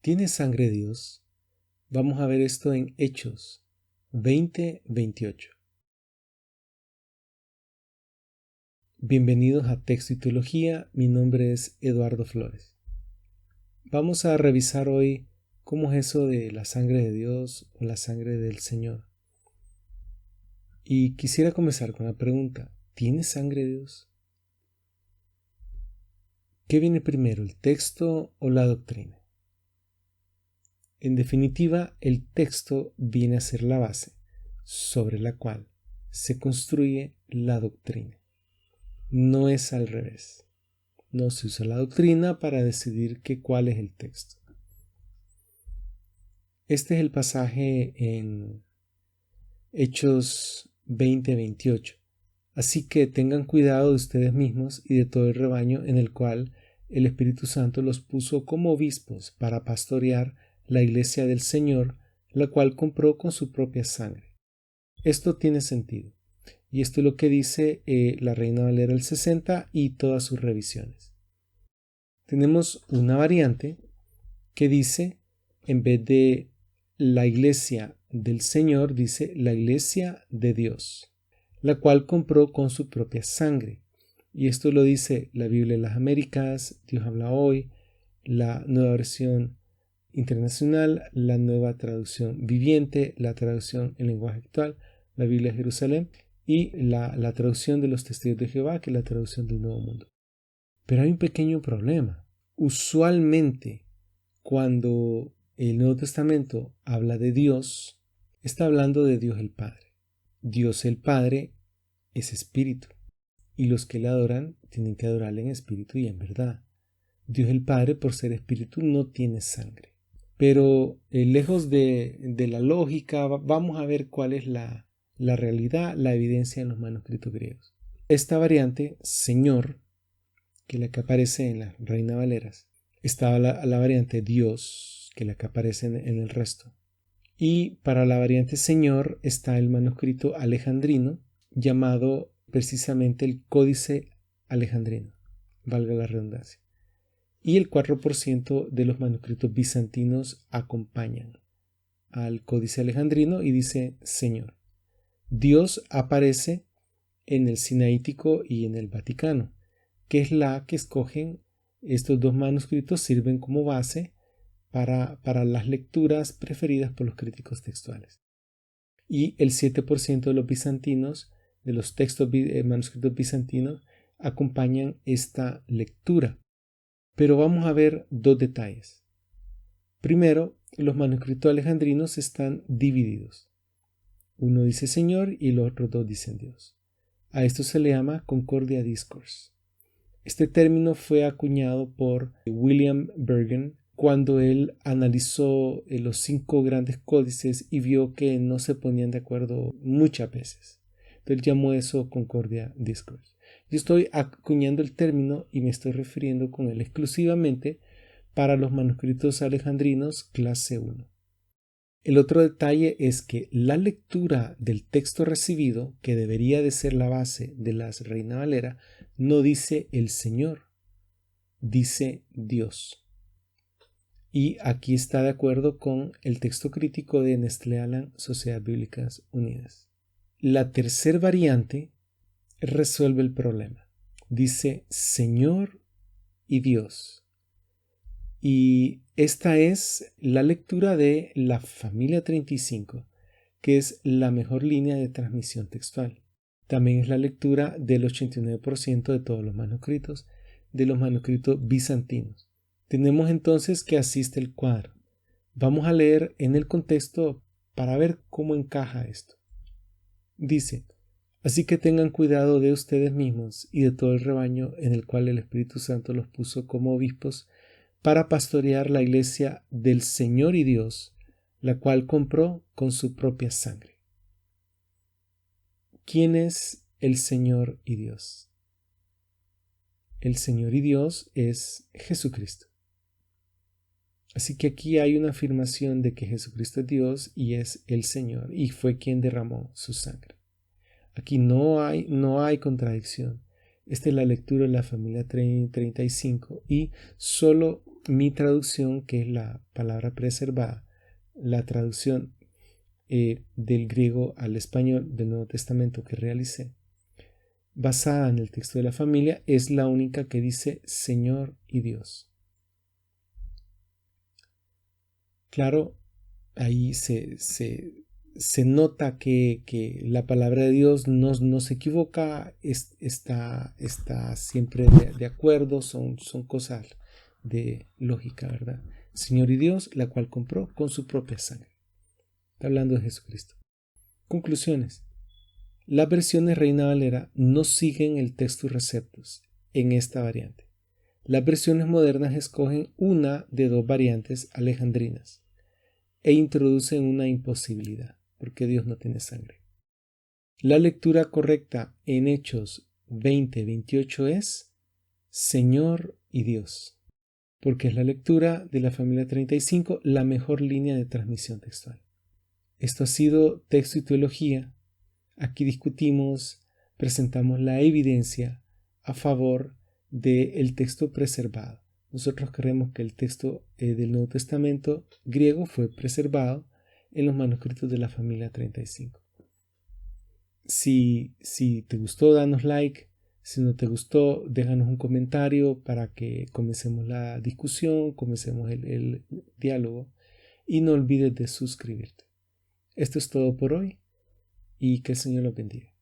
¿Tiene sangre Dios? Vamos a ver esto en Hechos 20:28. Bienvenidos a Texto y Teología, mi nombre es Eduardo Flores. Vamos a revisar hoy cómo es eso de la sangre de Dios o la sangre del Señor. Y quisiera comenzar con la pregunta, ¿tiene sangre Dios? ¿Qué viene primero, el texto o la doctrina? En definitiva, el texto viene a ser la base sobre la cual se construye la doctrina. No es al revés. No se usa la doctrina para decidir cuál es el texto. Este es el pasaje en Hechos 20:28. Así que tengan cuidado de ustedes mismos y de todo el rebaño en el cual el Espíritu Santo los puso como obispos para pastorear la iglesia del Señor, la cual compró con su propia sangre. Esto tiene sentido. Y esto es lo que dice la Reina Valera del 60 y todas sus revisiones. Tenemos una variante que dice, en vez de la iglesia del Señor, dice la iglesia de Dios, la cual compró con su propia sangre. Y esto lo dice la Biblia de las Américas, Dios habla hoy, la nueva versión internacional, la nueva traducción viviente, la traducción en lenguaje actual, la Biblia de Jerusalén y la traducción de los Testigos de Jehová, que es la traducción del Nuevo Mundo. Pero hay un pequeño problema. Usualmente, cuando el Nuevo Testamento habla de Dios, está hablando de Dios el Padre. Dios el Padre es espíritu, y los que le adoran tienen que adorarle en espíritu y en verdad. Dios el Padre, por ser espíritu, no tiene sangre. Pero lejos de la lógica, vamos a ver cuál es la realidad, la evidencia en los manuscritos griegos. Esta variante, Señor, que es la que aparece en la Reina Valeras, está la variante Dios, que es la que aparece en el resto. Y para la variante Señor está el manuscrito alejandrino, llamado precisamente el Códice Alejandrino, valga la redundancia. Y el 4% de los manuscritos bizantinos acompañan al Códice Alejandrino y dice Señor. Dios aparece en el Sinaítico y en el Vaticano, que es la que escogen. Estos dos manuscritos sirven como base para las lecturas preferidas por los críticos textuales. Y el 7% de los bizantinos, de los textos manuscritos bizantinos, acompañan esta lectura. Pero vamos a ver dos detalles. Primero, los manuscritos alejandrinos están divididos. Uno dice Señor y los otros dos dicen Dios. A esto se le llama Concordia Discourse. Este término fue acuñado por William Bergen cuando él analizó los 5 grandes códices y vio que no se ponían de acuerdo muchas veces. Entonces él llamó eso Concordia Discourse. Yo estoy acuñando el término y me estoy refiriendo con él exclusivamente para los manuscritos alejandrinos clase 1. El otro detalle es que la lectura del texto recibido, que debería de ser la base de las Reina Valera, no dice el Señor, dice Dios. Y aquí está de acuerdo con el texto crítico de Nestlé Aland, Sociedades Bíblicas Unidas. La tercera variante resuelve el problema. Dice Señor y Dios. Y esta es la lectura de la familia 35, que es la mejor línea de transmisión textual. También es la lectura del 89% de todos los manuscritos, de los manuscritos bizantinos. Tenemos entonces que así está el cuadro. Vamos a leer en el contexto para ver cómo encaja esto. Dice, así que tengan cuidado de ustedes mismos y de todo el rebaño en el cual el Espíritu Santo los puso como obispos para pastorear la iglesia del Señor y Dios, la cual compró con su propia sangre. ¿Quién es el Señor y Dios? El Señor y Dios es Jesucristo. Así que aquí hay una afirmación de que Jesucristo es Dios y es el Señor y fue quien derramó su sangre. Aquí no hay contradicción. Esta es la lectura de la familia 35 y solo mi traducción, que es la palabra preservada, la traducción del griego al español del Nuevo Testamento que realicé, basada en el texto de la familia, es la única que dice Señor y Dios. Claro, ahí se nota que la palabra de Dios no se equivoca, está siempre de acuerdo, son cosas de lógica, ¿verdad? Señor y Dios, la cual compró con su propia sangre. Está hablando de Jesucristo. Conclusiones. Las versiones Reina Valera no siguen el textus receptus en esta variante. Las versiones modernas escogen una de dos variantes alejandrinas e introducen una imposibilidad, porque Dios no tiene sangre. La lectura correcta en Hechos 20:28 es Señor y Dios, porque es la lectura de la familia 35 la mejor línea de transmisión textual. Esto ha sido Texto y Teología. Aquí discutimos, presentamos la evidencia a favor del texto preservado. Nosotros creemos que el texto del Nuevo Testamento griego fue preservado en los manuscritos de la familia 35. Si te gustó, danos like. Si no te gustó, déjanos un comentario para que comencemos la discusión, comencemos el diálogo. Y no olvides de suscribirte. Esto es todo por hoy y que el Señor los bendiga.